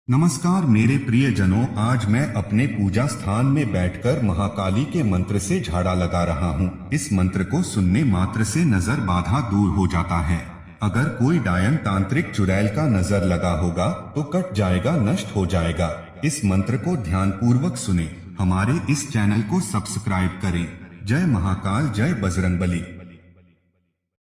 नमस्कार मेरे प्रिय जनों, आज मैं अपने पूजा स्थान में बैठकर महाकाली के मंत्र से झाड़ा लगा रहा हूँ। इस मंत्र को सुनने मात्र से नजर बाधा दूर हो जाता है। अगर कोई डायन तांत्रिक चुड़ैल का नजर लगा होगा तो कट जाएगा, नष्ट हो जाएगा। इस मंत्र को ध्यान पूर्वक सुने। हमारे इस चैनल को सब्सक्राइब करें। जय महाकाल, जय बजरंगबली।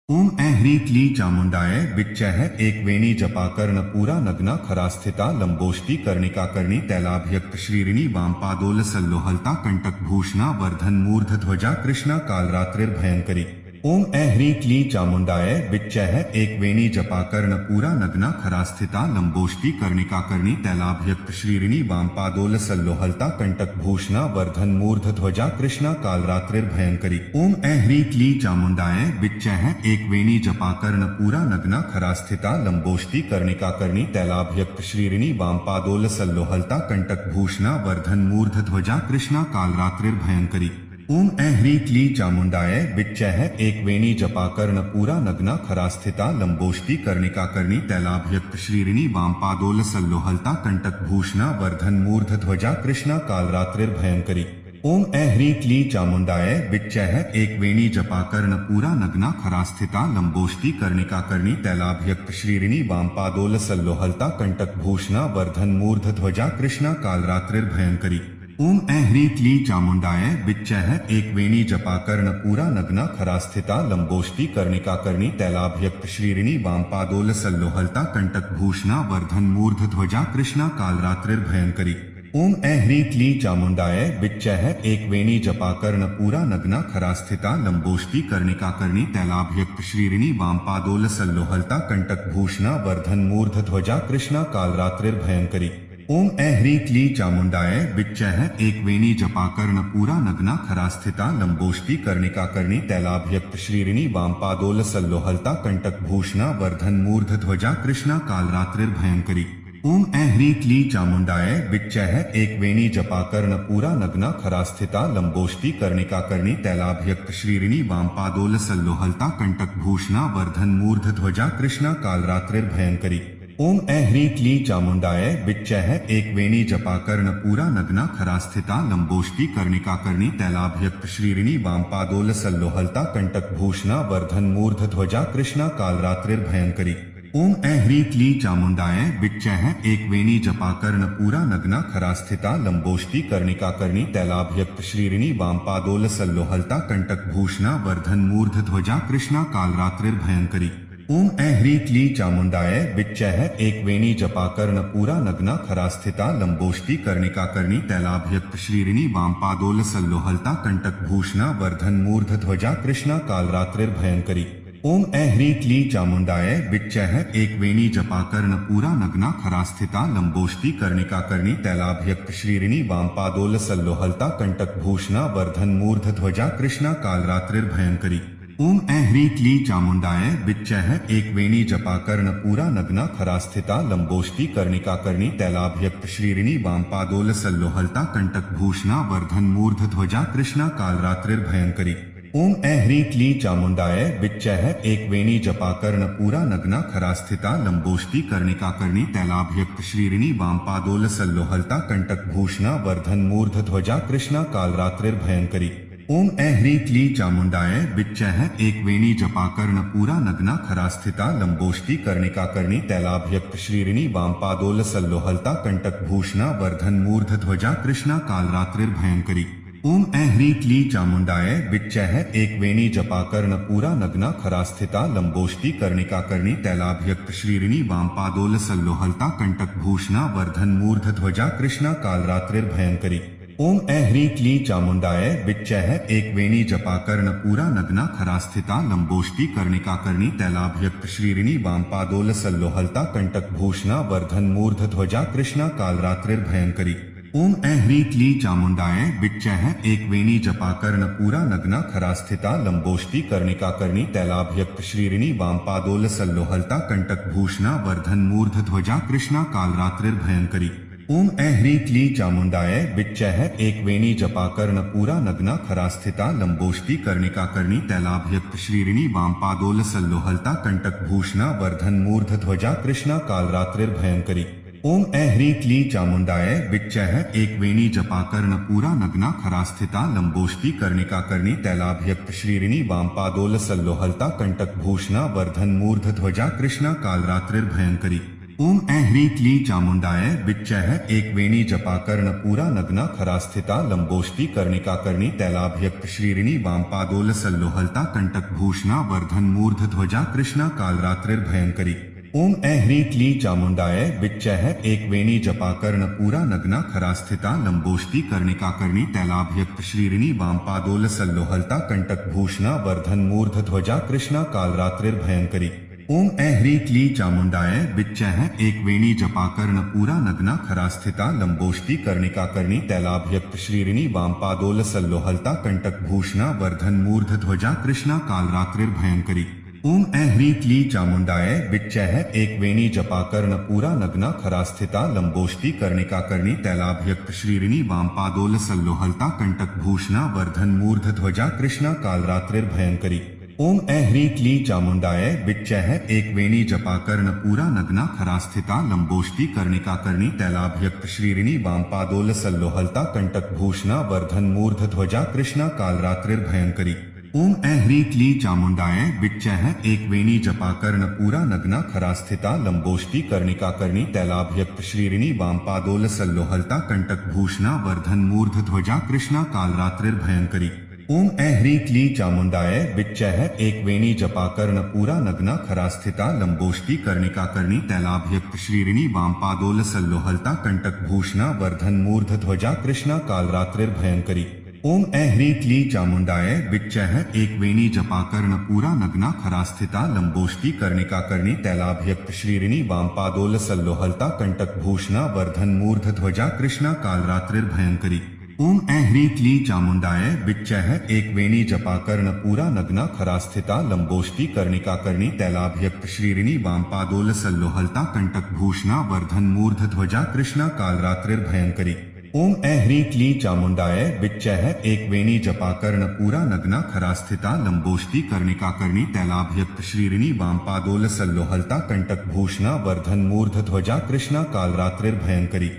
ओम ऐं ह्रीं क्लीं चामुंडाय विच्चैः एक वेणी जपा कर्ण पूरा नग्ना खरास्थिता लंबोष्टि कर्णिका कर्णी तैलाभ्यक्त श्रीरिणी वामपादोल सल्लोहलता कंटक भूषणा वर्धन मूर्ध ध्वजा कृष्णा कालरात्रिर्भयंकरी। ओम ऐं ह्रीं क्लीं चामुंडाय विच्चैः एक वेणी जपा कर्ण पूरा नग्ना खरास्थिता लंबोष्टि कर्णिका कर्णी तैलाभ्यक्त श्रीरिणी वामपादोल सल्लोहलता कंटक भूषणा वर्धन मूर्ध ध्वजा कृष्णा कालरात्रिर्भयंकरी। ओम ऐं ह्रीं क्लीं चामुंडाय विच्चैः एक वेणी जपा कर्ण पूरा नग्ना खरास्थिता लंबोष्टि कर्णिका कर्णी तैलाभ्यक्त श्रीरिणी वामपादोल सल्लोहलता कंटक भूषणा वर्धन मूर्ध ध्वजा कृष्णा कालरात्रिर्भयंकरी। ओम ऐं ह्रीं क्लीं चामुंडाय विच्चैः एक वेणी जपा कर्ण पूरा नग्ना खरास्थिता लंबोष्टि कर्णिका कर्णी तैलाभ्यक्त श्रीरिणी वामपादोल सल्लोहलता कंटक भूषणा वर्धन मूर्ध ध्वजा कृष्णा कालरात्रिर्भयंकरी। ओम ऐं ह्रीं क्लीं चामुंडाय विच्चैः एक वेणी जपा कर्ण पूरा नग्ना खरास्थिता लंबोष्टि कर्णिका कर्णी तैलाभ्यक्त श्रीरिणी वामपादोल सल्लोहलता कंटक भूषणा वर्धन मूर्ध ध्वजा कृष्णा कालरात्रिर्भयंकरी। ओम ऐं ह्रीं क्लीं चामुंडाय विच्चैः एक वेणी जपा कर्ण पूरा नग्ना खरास्थिता लंबोष्टि कर्णिका कर्णी तैलाभ्यक्त श्रीरिणी वामपादोल सल्लोहलता कंटक भूषणा वर्धन मूर्ध ध्वजा कृष्णा कालरात्रिर्भयंकरी। ओम ऐं ह्रीं क्लीं चामुंडाय विच्चैः एक वेणी जपा कर्ण पूरा नग्ना खरास्थिता लंबोष्टि कर्णिका कर्णी तैलाभ्यक्त श्रीरिणी वामपादोल सल्लोहलता कंटक भूषणा वर्धन मूर्ध ध्वजा कृष्णा कालरात्रिर्भयंकरी। ओम ऐं ह्रीं क्लीं चामुंडाय विच्चैः एक वेणी जपा कर्ण पूरा नग्ना खरास्थिता लंबोष्टि कर्णिका कर्णी तैलाभ्यक्त श्रीरिणी वामपादोल सल्लोहलता कंटक भूषणा वर्धन मूर्ध ध्वजा कृष्णा कालरात्रिर्भयंकरी। ओम ऐं ह्रीं क्लीं चामुंडाय विच्चैः एक वेणी जपा कर्ण पूरा नग्ना खरास्थिता लंबोष्टि कर्णिका कर्णी तैलाभ्यक्त श्रीरिणी वामपादोल सल्लोहलता कंटक भूषणा वर्धन मूर्ध ध्वजा कृष्णा कालरात्रिर्भयंकरी। ओम ऐं ह्रीं क्लीं चामुंडाय विच्चैः एक वेणी जपा कर्ण पूरा नग्ना खरास्थिता लंबोष्टि कर्णिका कर्णी तैलाभ्यक्त श्रीरिणी वामपादोल सल्लोहलता कंटक भूषणा वर्धन मूर्ध ध्वजा कृष्णा कालरात्रिर्भयंकरी। ओम ऐं ह्रीं क्लीं चामुंडाय विच्चैः एक वेणी जपा कर्ण पूरा नग्ना खरास्थिता लंबोष्टि कर्णिका कर्णी तैलाभ्यक्त श्रीरिणी वामपादोल सल्लोहलता कंटक भूषणा वर्धन मूर्ध ध्वजा कृष्णा कालरात्रिर्भयंकरी। ओम ऐं ह्रीं क्लीं चामुंडाय विच्चैः एक वेणी जपा कर्ण पूरा नग्ना खरास्थिता लंबोष्टि कर्णिका कर्णी तैलाभ्यक्त श्रीरिणी वामपादोल सल्लोहलता कंटक भूषणा वर्धन मूर्ध ध्वजा कृष्णा कालरात्रिर्भयंकरी। ओम ऐं ह्रीं क्लीं चामुंडाय विच्चैः एक वेणी जपा कर्ण पूरा नग्ना खरास्थिता लंबोष्टि कर्णिका कर्णी तैलाभ्यक्त श्रीरिणी वामपादोल सल्लोहलता कंटक भूषणा वर्धन मूर्ध ध्वजा कृष्णा कालरात्रिर्भयंकरी। ओम ऐं ह्रीं क्लीं चामुंडाय विच्चैः एक वेणी जपा कर्ण पूरा नग्ना खरास्थिता लंबोष्टि कर्णिका कर्णी तैलाभ्यक्त श्रीरिणी वामपादोल सल्लोहलता कंटक भूषणा वर्धन मूर्ध ध्वजा कृष्णा कालरात्रिर्भयंकरी। ओम ऐं ह्रीं क्लीं चामुंडाय विच्चैः एक वेणी जपा कर्ण पूरा नग्ना खरास्थिता लंबोष्टि कर्णिका कर्णी तैलाभ्यक्त श्रीरिणी वामपादोल सल्लोहलता कंटक भूषणा वर्धन मूर्ध ध्वजा कृष्णा कालरात्रिर्भयंकरी। ओम ऐं ह्रीं क्लीं चामुंडाय विच्चैः एक वेणी जपा कर्ण पूरा नग्ना खरास्थिता लंबोष्टि कर्णिका कर्णी तैलाभ्यक्त श्रीरिणी वामपादोल सल्लोहलता कंटक भूषणा वर्धन मूर्ध ध्वजा कृष्णा कालरात्रिर्भयंकरी। ओम ऐं ह्रीं क्लीं चामुंडाय विच्चैः एक वेणी जपा कर्ण पूरा नग्ना खरास्थिता लंबोष्टि कर्णिका कर्णी तैलाभ्यक्त श्रीरिणी वामपादोल सल्लोहलता कंटक भूषणा वर्धन मूर्ध ध्वजा कृष्णा कालरात्रिर्भयंकरी। ओम ऐं ह्रीं क्लीं चामुंडाय विच्चैः एक वेणी जपा कर्ण पूरा नग्ना खरास्थिता लंबोष्टि कर्णिका कर्णी तैलाभ्यक्त श्रीरिणी वामपादोल सल्लोहलता कंटक भूषणा वर्धन मूर्ध ध्वजा कृष्णा कालरात्रिर्भयंकरी। ओम ऐं ह्रीं क्लीं चामुंडाय विच्चैः एक वेणी जपा कर्ण पूरा नग्ना खरास्थिता लंबोष्टि कर्णिका कर्णी तैलाभ्यक्त श्रीरिणी वामपादोल सल्लोहलता कंटक भूषणा वर्धन मूर्ध ध्वजा कृष्णा कालरात्रिर्भयंकरी। ओम ऐं ह्रीं क्लीं चामुंडाय विच्चैः एक वेणी जपा कर्ण पूरा नग्ना खरास्थिता लंबोष्टि कर्णिका कर्णी तैलाभ्यक्त श्रीरिणी वामपादोल सल्लोहलता कंटक भूषणा वर्धन मूर्ध ध्वजा कृष्णा कालरात्रिर्भयंकरी। ओम ऐह्रीं क्लीं चामुण्डाय विच्चैः एकवेणी जपाकर्ण पूरा नग्ना खरास्थिता लंबोष्टी कर्णिका कर्णी तैलाभ्यक्त श्रीरिणी वामपादोल सल्लोहलता कंटक भूषणा वर्धन मूर्ध ध्वजा कृष्णा कालरात्रिर्भयंकरी। ओम ऐह्रीं क्लीं चामुण्डाय विच्चैः एकवेणी जपाकर्ण पूरा नग्ना खरास्थिता लंबोष्टी कर्णिका कर्णी तैलाभ्यक्त श्रीरिणी वामपादोल सल्लोहलता कंटक भूषणा वर्धन मूर्ध ध्वजा कृष्णा कालरात्रिर्भयंकरी। ओम ऐह्रीं क्लीं चामुण्डाय विच्चैः एकवेणी जपाकर्ण पूरा नग्ना खरास्थिता लंबोष्टी कर्णिका कर्णी तैलाभ्यक्त श्रीरिणी वामपादोल सल्लोहलता कंटक भूषणा वर्धन मूर्ध ध्वजा कृष्णा कालरात्रिर्भयंकरी। ओम ऐह्रीं क्लीं चामुण्डाय विच्चैः एकवेणी जपाकर्ण पूरा नग्ना खरास्थिता लंबोष्टी कर्णिका कर्णी तैलाभ्यक्त श्रीरिणी वामपादोल सल्लोहलता कंटक भूषणा वर्धन मूर्ध ध्वजा कृष्णा कालरात्रिर्भयंकरी। ओम ऐह्रीं क्लीं चामुण्डाय विच्चैः एकवेणी जपाकर्ण पूरा नग्ना खरास्थिता लंबोष्टी कर्णिका कर्णी तैलाभ्यक्त श्रीरिणी वामपादोल सल्लोहलता कंटक भूषणा वर्धन मूर्ध ध्वजा कृष्णा कालरात्रिर्भयंकरी। ओम ऐह्रीं क्लीं चामुण्डाय विच्चैः एकवेणी जपाकर्ण पूरा नग्ना खरास्थिता लंबोष्टी कर्णिका कर्णी तैलाभ्यक्त श्रीरिणी वामपादोल सल्लोहलता कंटक भूषणा वर्धन मूर्ध ध्वजा कृष्णा कालरात्रिर्भयंकरी। ओम ऐह्रीं क्लीं चामुण्डाय विच्चैः एकवेणी जपाकर्ण पूरा नग्ना खरास्थिता लंबोष्टी कर्णिका कर्णी तैलाभ्यक्त श्रीरिणी वामपादोल सल्लोहलता कंटक भूषणा वर्धन मूर्ध ध्वजा कृष्णा कालरात्रिर्भयंकरी। ओम ऐह्रीं क्लीं चामुण्डाय विच्चैः एकवेणी जपाकर्ण पूरा नग्ना खरास्थिता लंबोष्टी कर्णिका कर्णी तैलाभ्यक्त श्रीरिणी वामपादोल सल्लोहलता कंटक भूषणा वर्धन मूर्ध ध्वजा कृष्णा कालरात्रिर्भयंकरी। ओम ऐह्रीं क्लीं चामुण्डाय विच्चैः एकवेणी जपाकर्ण पूरा नग्ना खरास्थिता लंबोष्टी कर्णिका कर्णी तैलाभ्यक्त श्रीरिणी वामपादोल सल्लोहलता कंटक भूषणा वर्धन मूर्ध ध्वजा कृष्णा कालरात्रिर्भयंकरी। ओम ऐह्रीं क्लीं चामुण्डाय विच्चैः एकवेणी जपाकर्ण पूरा नग्ना खरास्थिता लंबोष्टी कर्णिका कर्णी तैलाभ्यक्त श्रीरिणी वामपादोल सल्लोहलता कंटक भूषणा वर्धन मूर्ध ध्वजा कृष्णा कालरात्रिर्भयंकरी। ओम ऐह्रीं क्लीं चामुण्डाय विच्चैः एकवेणी जपाकर्ण पूरा नग्ना खरास्थिता लंबोष्टी कर्णिका कर्णी तैलाभ्यक्त श्रीरिणी वामपादोल सल्लोहलता कंटक भूषणा वर्धन मूर्ध ध्वजा कृष्णा कालरात्रिर्भयंकरी।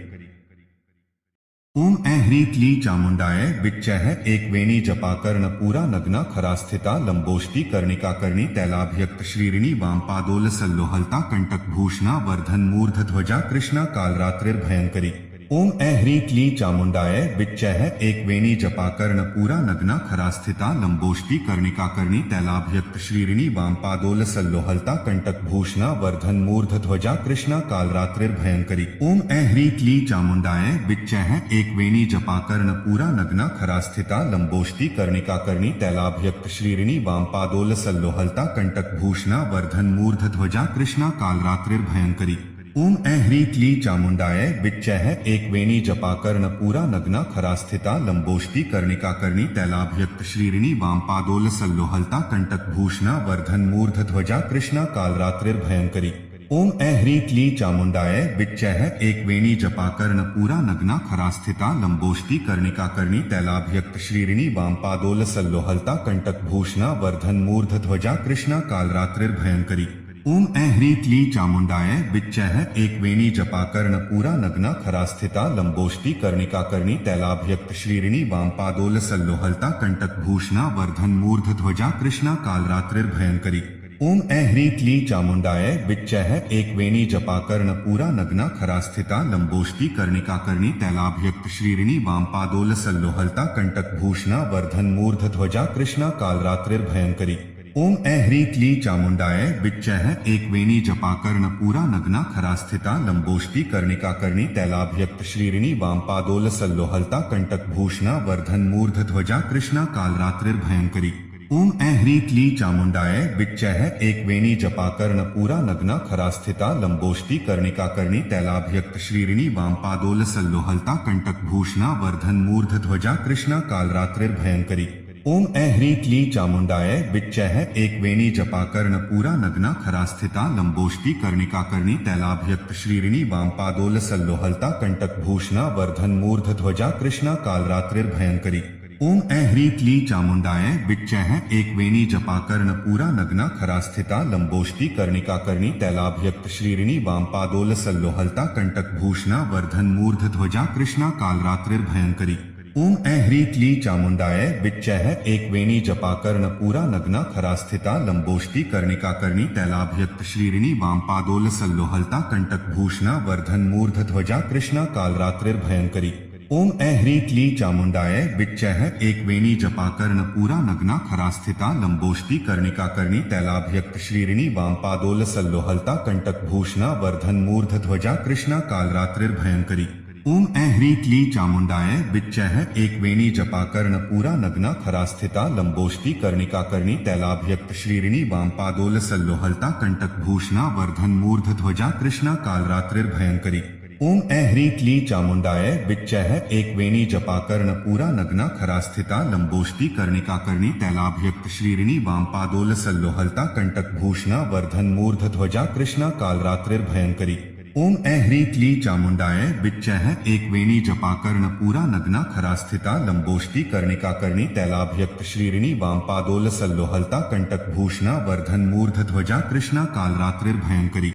ओम ऐह्रीं क्लीं चामुण्डाय विच्चैः एकवेणी जपाकर्ण पूरा नग्ना खरास्थिता लंबोष्टी कर्णिका कर्णी तैलाभ्यक्त श्रीरिणी वामपादोल सल्लोहलता कंटक भूषणा वर्धन मूर्ध ध्वजा कृष्णा कालरात्रिर्भयंकरी। ओम ऐह्रीं क्लीं चामुण्डाय विच्चैः एकवेणी जपाकर्ण पूरा नग्ना खरास्थिता लंबोष्टी कर्णिका कर्णी तैलाभ्यक्त श्रीरिणी वामपादोल सल्लोहलता कंटक भूषणा वर्धन मूर्ध ध्वजा कृष्णा कालरात्रिर्भयंकरी। ओम ऐह्रीं क्लीं चामुण्डाय विच्चैः एकवेणी जपाकर्ण पूरा नग्ना खरास्थिता लंबोष्टी कर्णिका कर्णी तैलाभ्यक्त श्रीरिणी वामपादोल सल्लोहलता कंटक भूषणा वर्धन मूर्ध ध्वजा कृष्णा कालरात्रिर्भयंकरी। ओम ऐह्रीं क्लीं चामुण्डाय विच्चैः एकवेणी जपाकर्ण पूरा नग्ना खरास्थिता लंबोष्टी कर्णिका कर्णी तैलाभ्यक्त श्रीरिणी वामपादोल सल्लोहलता कंटक भूषणा वर्धन मूर्ध ध्वजा कृष्णा कालरात्रिर्भयंकरी। ओम ऐह्रीं क्लीं चामुण्डाय विच्चैः एकवेणी जपाकर्ण पूरा नग्ना खरास्थिता लंबोष्टी कर्णिका कर्णी तैलाभ्यक्त श्रीरिणी वामपादोल सल्लोहलता कंटक भूषणा वर्धन मूर्ध ध्वजा कृष्णा कालरात्रिर्भयंकरी। ओम ऐह्रीं क्लीं चामुण्डाय विच्चैः एकवेणी जपाकर्ण पूरा नग्ना खरास्थिता लंबोष्टी कर्णिका कर्णी तैलाभ्यक्त श्रीरिणी वामपादोल सल्लोहलता कंटक भूषणा वर्धन मूर्ध ध्वजा कृष्णा कालरात्रिर्भयंकरी। ओम ऐह्रीं क्लीं चामुण्डाय विच्चैः एकवेणी जपाकर्ण पूरा नग्ना खरास्थिता लंबोष्टी कर्णिका कर्णी तैलाभ्यक्त श्रीरिणी वामपादोल सल्लोहलता कंटक भूषणा वर्धन मूर्ध ध्वजा कृष्णा कालरात्रिर्भयंकरी। ओम ऐह्रीं क्लीं चामुण्डाय विच्चैः एकवेणी जपाकर्ण पूरा नग्ना खरास्थिता लंबोष्टी कर्णिका कर्णी तैलाभ्यक्त श्रीरिणी वामपादोल सल्लोहलता कंटक भूषणा वर्धन मूर्ध ध्वजा कृष्णा कालरात्रिर्भयंकरी। ओम ऐह्रीं क्लीं चामुण्डाय विच्चैः एकवेणी जपाकर्ण पूरा नग्ना खरास्थिता लंबोष्टी कर्णिका कर्णी तैलाभ्यक्त श्रीरिणी वामपादोल सल्लोहलता कंटक भूषणा वर्धन मूर्ध ध्वजा कृष्णा कालरात्रिर्भयंकरी। ओम ऐह्रीं क्लीं चामुण्डाय विच्चैः एकवेणी जपाकर्ण पूरा नग्ना खरास्थिता लंबोष्टी कर्णिका कर्णी तैलाभ्यक्त श्रीरिणी वामपादोल सल्लोहलता कंटक भूषणा वर्धन मूर्ध ध्वजा कृष्णा कालरात्रिर्भयंकरी। ओम ऐह्री क्ली चामुंडाय विच्चैः एकवेणी जपाकर्ण पूरा नग्ना खरास्थिता लंबोष्टि कर्णिका कर्णी तैलाभ्यक्त श्रीरिणी वामपादोल सल्लोहलता कंटक भूषणा वर्धन मूर्ध ध्वजा कृष्णा कालरात्रिर्भयंकरी। ओम ऐह्री क्ली चामुंडाय विच्चैः एकवेणी जपाकर्ण पूरा नग्ना खरास्थिता लंबोष्टि कर्णिका कर्णी तैलाभ्यक्त श्रीरिणी वामपादोल सल्लोहलता कंटक भूषणा वर्धन मूर्ध ध्वजा कृष्णा कालरात्रिर्भयंकरी। ओम ऐह्री क्ली चामुंडाय विच्चैः एकवेणी जपाकर्ण पूरा नग्ना खरास्थिता लंबोष्टि कर्णिका कर्णी तैलाभ्यक्त श्रीरिणी वामपादोल सल्लोहलता कंटक भूषणा वर्धन मूर्ध ध्वजा कृष्णा कालरात्रिर्भयंकरी। ओम ऐह्री क्ली चामुंडाय विच्चैः एकवेणी जपाकर्ण पूरा नग्ना खरास्थिता लंबोष्टि कर्णिका कर्णी तैलाभ्यक्त श्रीरिणी वामपादोल सल्लोहलता कंटक भूषणा वर्धन मूर्ध ध्वजा कृष्णा कालरात्रिर्भयंकरी। ओम ऐह्री क्ली चामुंडाय विच्चैः एकवेणी जपाकर्ण पूरा नग्ना खरास्थिता लंबोष्टि कर्णिका कर्णी तैलाभ्यक्त श्रीरिणी वामपादोल सल्लोहलता कंटक भूषणा वर्धन मूर्ध ध्वजा कृष्णा कालरात्रिर्भयंकरी। ओम ऐह्री क्ली चामुंडाय विच्चैः एकवेणी जपाकर्ण पूरा नग्ना खरास्थिता लंबोष्टि कर्णिका कर्णी तैलाभ्यक्त श्रीरिणी वामपादोल सल्लोहलता कंटक भूषणा वर्धन मूर्ध ध्वजा कृष्णा कालरात्रिर्भयंकरी।